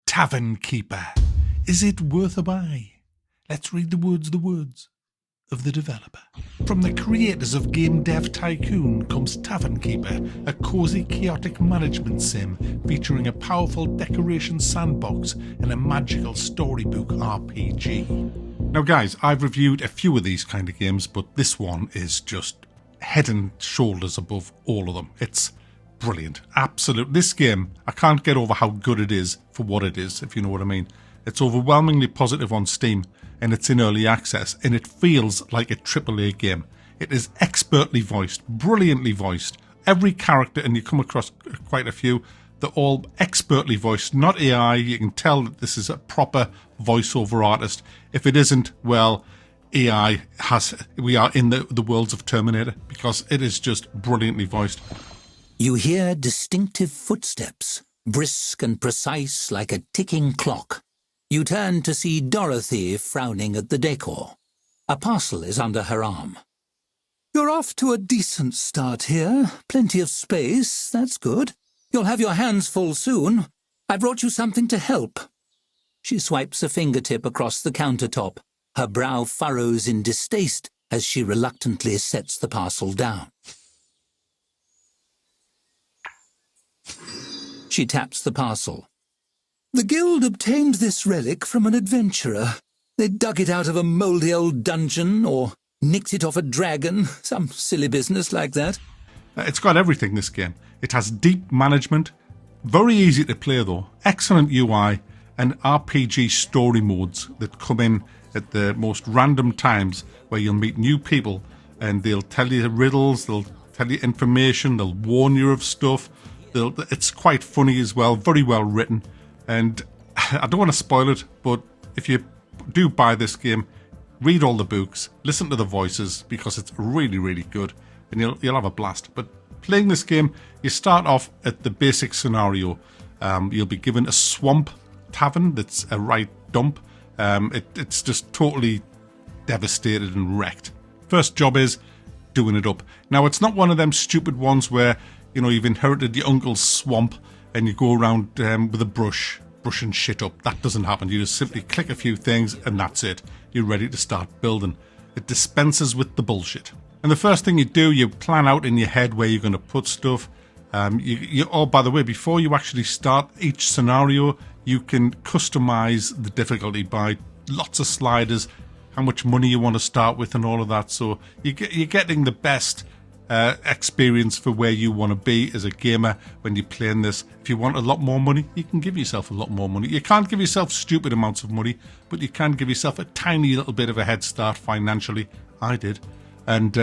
Tavern Keeper. Is it worth a buy? Let's read the words of the developer. From the creators of Game Dev Tycoon comes Tavern Keeper, a cozy, chaotic management sim featuring a powerful decoration sandbox and a magical storybook RPG. Now guys, I've reviewed a few of these kind of games, but this one is just head and shoulders above all of them. It's brilliant. Absolute. This game, I can't get over how good it is for what it is, if you know what I mean. It's overwhelmingly positive on Steam, and it's in early access, and it feels like a AAA game. It is expertly voiced, brilliantly voiced. Every character, and you come across quite a few, they're all expertly voiced, not AI. You can tell that this is a proper voiceover artist. If it isn't, well, AI has. We are in the worlds of Terminator, because it is just brilliantly voiced. You hear distinctive footsteps, brisk and precise like a ticking clock. You turn to see Dorothy frowning at the decor. A parcel is under her arm. You're off to a decent start here. Plenty of space, that's good. You'll have your hands full soon. I brought you something to help. She swipes a fingertip across the countertop. Her brow furrows in distaste as she reluctantly sets the parcel down. She taps the parcel. The guild obtained this relic from an adventurer. They dug it out of a mouldy old dungeon or nicked it off a dragon, some silly business like that. It's got everything, this game. It has deep management, very easy to play though, excellent UI, and RPG story modes that come in at the most random times where you'll meet new people and they'll tell you riddles, they'll tell you information, they'll warn you of stuff. It's quite funny as well, very well written. And I don't want to spoil it, but if you do buy this game, read all the books, listen to the voices, because it's really, really good, and you'll have a blast. But playing this game, you start off at the basic scenario. You'll be given a swamp tavern that's a right dump. It's just totally devastated and wrecked. First job is doing it up. Now, it's not one of them stupid ones where, you know, you've inherited your uncle's swamp and you go around with a brushing shit up. That doesn't happen. You just simply click a few things and that's it. You're ready to start building. It dispenses with the bullshit. And the first thing you do, you plan out in your head where you're going to put stuff. Oh, by the way, before you actually start each scenario, you can customize the difficulty by lots of sliders, how much money you want to start with and all of that. So you're getting the best experience for where you want to be as a gamer when you're playing this. If you want a lot more money, you can give yourself a lot more money. You can't give yourself stupid amounts of money, but you can give yourself a tiny little bit of a head start financially. I did. And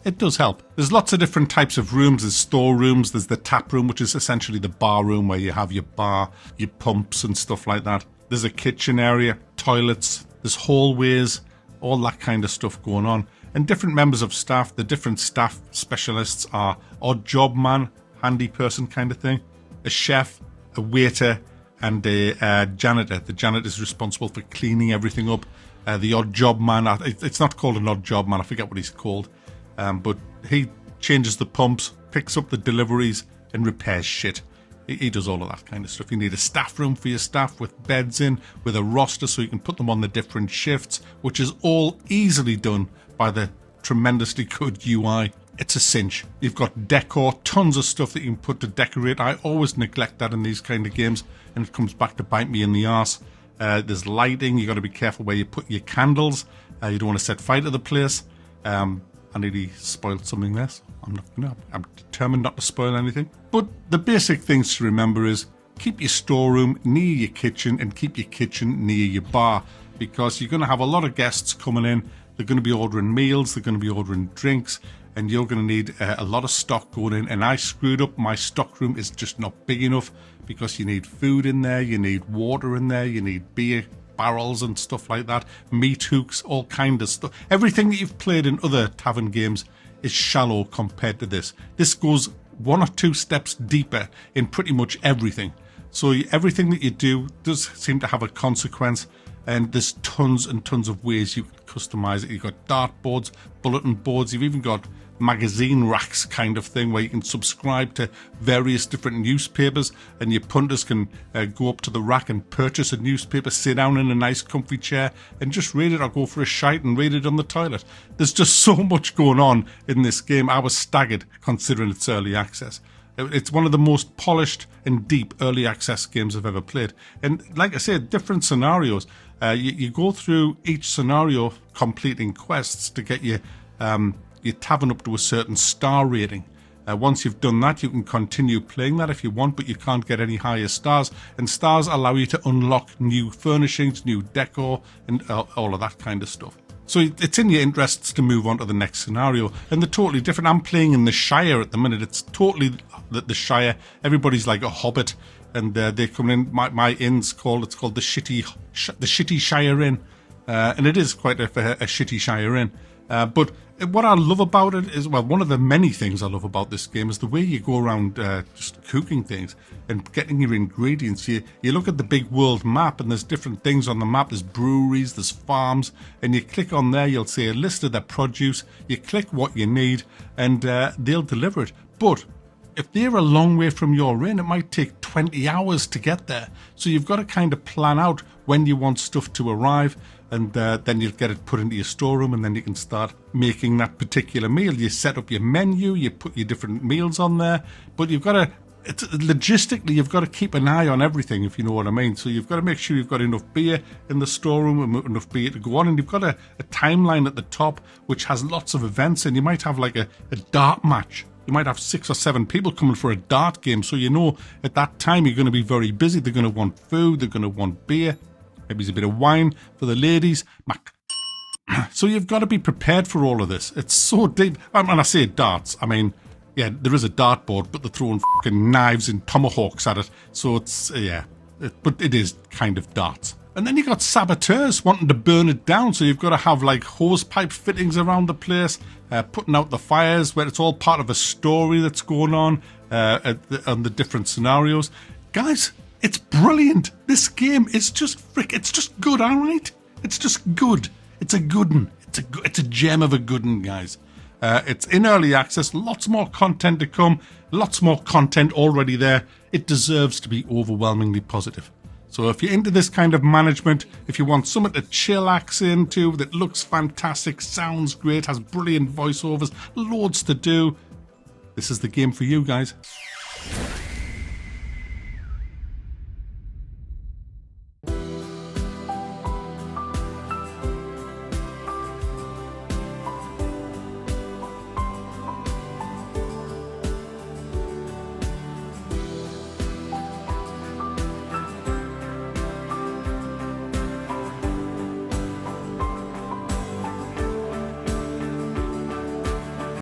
it does help. There's lots of different types of rooms. There's storerooms, there's the tap room, which is essentially the bar room where you have your bar, your pumps and stuff like that. There's a kitchen area, toilets, there's hallways, all that kind of stuff going on. And different members of staff, the different staff specialists are odd job man, handy person kind of thing, a chef, a waiter, and a janitor. The janitor is responsible for cleaning everything up. The odd job man, it's not called an odd job man, I forget what he's called. But he changes the pumps, picks up the deliveries, and repairs shit. He does all of that kind of stuff. You need a staff room for your staff with beds in, with a roster so you can put them on the different shifts, which is all easily done by the tremendously good UI. It's a cinch. You've got decor, tons of stuff that you can put to decorate. I always neglect that in these kind of games, and it comes back to bite me in the arse. There's lighting. You got to be careful where you put your candles. You don't want to set fire to the place. I nearly spoiled something there. So I'm determined not to spoil anything. But the basic things to remember is keep your storeroom near your kitchen and keep your kitchen near your bar, because you're going to have a lot of guests coming in. They're going to be ordering meals, they're going to be ordering drinks, and you're going to need a lot of stock going in. And I screwed up. My stock room is just not big enough, because you need food in there, you need water in there, you need beer barrels and stuff like that, meat hooks, all kind of stuff. Everything that you've played in other tavern games is shallow compared to this. This goes one or two steps deeper in pretty much everything. So everything that you do does seem to have a consequence. And there's tons and tons of ways you can customize it. You've got dartboards, bulletin boards. You've even got magazine racks kind of thing, where you can subscribe to various different newspapers, and your punters can go up to the rack and purchase a newspaper, sit down in a nice comfy chair and just read it, or go for a shite and read it on the toilet. There's just so much going on in this game. I was staggered considering it's early access. It's one of the most polished and deep early access games I've ever played. And like I said, different scenarios. You go through each scenario completing quests to get your tavern up to a certain star rating. Once you've done that, you can continue playing that if you want, but you can't get any higher stars. And stars allow you to unlock new furnishings, new decor, and all of that kind of stuff. So it's in your interests to move on to the next scenario. And they're totally different. I'm playing in the Shire at the minute. It's totally the Shire. Everybody's like a hobbit, and they come in. My inn's called the Shitty Shire Inn, and it is quite a shitty Shire Inn. But what I love about it is, well, one of the many things I love about this game is the way you go around just cooking things and getting your ingredients. You look at the big world map, and there's different things on the map. There's breweries, there's farms, and you click on there, you'll see a list of their produce. You click what you need, and they'll deliver it. But if they're a long way from your inn, it might take 20 hours to get there. So you've got to kind of plan out when you want stuff to arrive, and then you'll get it put into your storeroom, and then you can start making that particular meal. You set up your menu, you put your different meals on there, but you've got to, logistically, you've got to keep an eye on everything, if you know what I mean. So you've got to make sure you've got enough beer in the storeroom and enough beer to go on, and you've got a timeline at the top which has lots of events, and you might have like a dart match. You might have 6 or 7 people coming for a dart game, so you know at that time you're going to be very busy. They're going to want food, they're going to want beer, maybe a bit of wine for the ladies. So you've got to be prepared for all of this. It's so deep. And I say darts, I mean, yeah, there is a dartboard, but they're throwing fucking knives and tomahawks at it. So it's, but it is kind of darts. And then you got saboteurs wanting to burn it down, so you've got to have like hose pipe fittings around the place, putting out the fires, where it's all part of a story that's going on the different scenarios. Guys, it's brilliant. This game is just it's just good, all right? It's just good. It's a good one. It's a gem of a good one, guys. It's in early access, lots more content to come, lots more content already there. It deserves to be overwhelmingly positive. So if you're into this kind of management, if you want something to chillax into that looks fantastic, sounds great, has brilliant voiceovers, loads to do, this is the game for you guys.